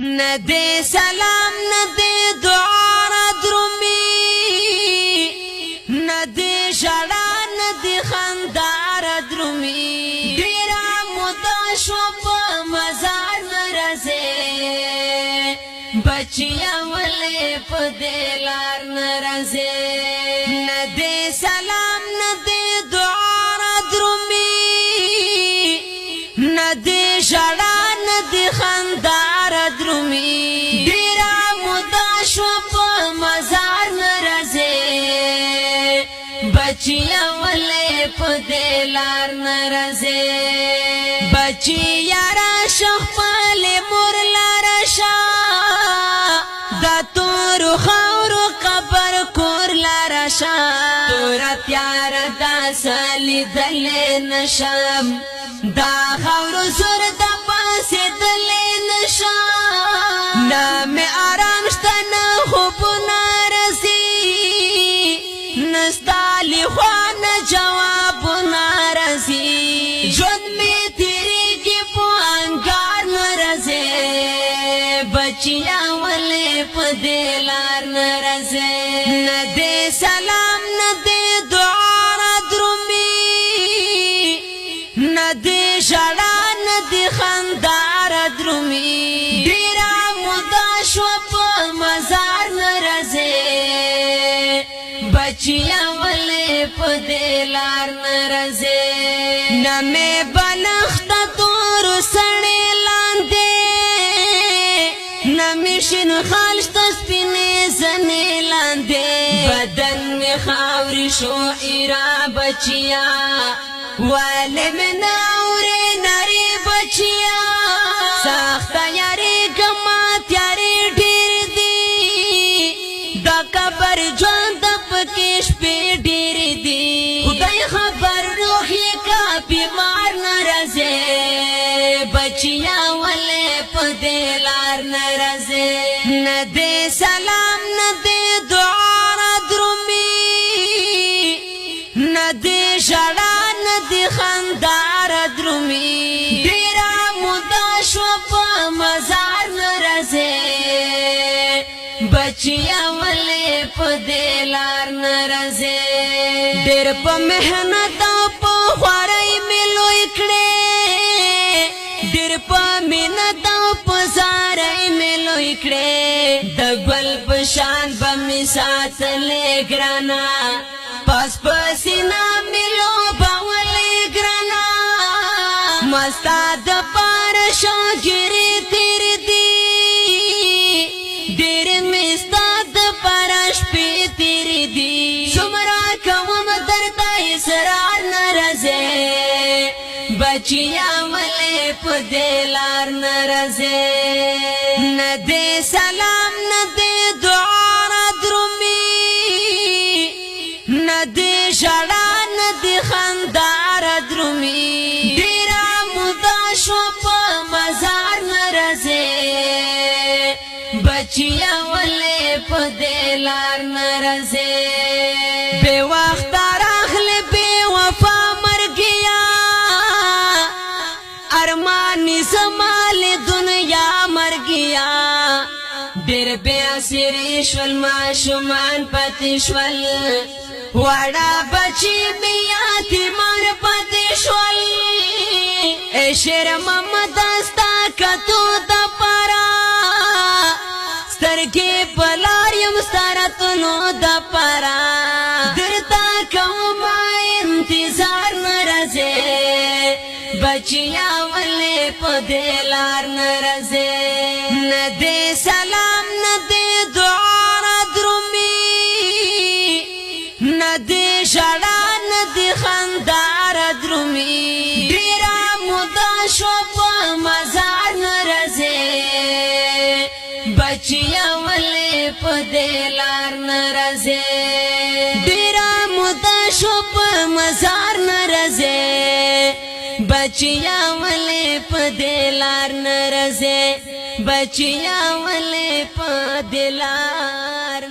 ندی سلام ندی دعا را درومی ندی شڑا ندی خندار درومی دیرا مودا شو پا مزار نرزے بچیا ولی پا دیلار نرزے ندی سلام ندی دعا را درومی ندی شڑا ندی خندار درومی دیرا مودا شو پا مزار نرزے بچیا ولی پا دیلار نرزے بچیا را شخ پالی مور لارشا دا تورو خورو قبر کور لارشا تورا تیار دا سالی دلی نشم دا خورو سر دا پاسی دلی نشم نامی آرام شتا نا خوب نارسی نستالی خوان جواب نارسی جد می تیری کی پو انگار نرزے بچیا ولی پا دیلار نرزے ندی سلام ندی دعا را درومی ندی شڑا ندی خندار درومی دیرا مودا شو پا مزار نرزے بچیا ولی پا دیلار نرزے نمی بلخت دورو سڑی لاندے نمی شن خالشت سپینے زنی لاندے بدن میں خاوری شو ایرا بچیا والی میں ناوری ناری بچیا ساختا یاری گمات یاری ڈیر دی دا کبر جوان دا پکیش پی ڈیر دی خدای خبر روحی کا بیمار نرزے بچیا ولی پا دیلار نرزے ندی سلام ندی دعا را درومی ندی شڑا ندی خندار درومی دیرا مودا شو پا مزار نرزے بچیا ولی پا دیلار نرزے دیر پا محنت او پا خوارائی ملو اکڑے دیر پا منت او پا زارائی ملو اکڑے دگل پشان با مسات لے گرانا پاس پسینا ملو باولی گرانا مستا دا پارشو گری تیر دی دیر مستا دا پارش پی تیر دی سمرا کوم درد اسرار نرزے بچیا ولی پا دیلار نرزے ندی سلام ندی دعا را درومی ندی شڑا ندی خندار درومی دیرا مودا شو پا مزار نرزے بچیا ولی پا دیلار نرزے بے وقت راخل بے وفا مر گیا ارمانی زمال دنیا مر گیا دیر بے اسیری شول معشومان پتی شول وڑا بچی میاتی مار پتی شول اے شیر محمد دستا کتو دا پارا سترگی پلاریم ستارتنو دا پارا درتا کوما انتظار نرزے بچیا ولی پا دیلار نرزے ندی سلام ندی دعا را درومی ندی شڑا ندی خندار درومی دیرا مودا شو پا مزار نرزے بچیا ولی پا دیلار نرزے دیرا مودا شو پا مزار نرزے بچیا ولی پا دیلار نرزے بچیا ولی پا دیلار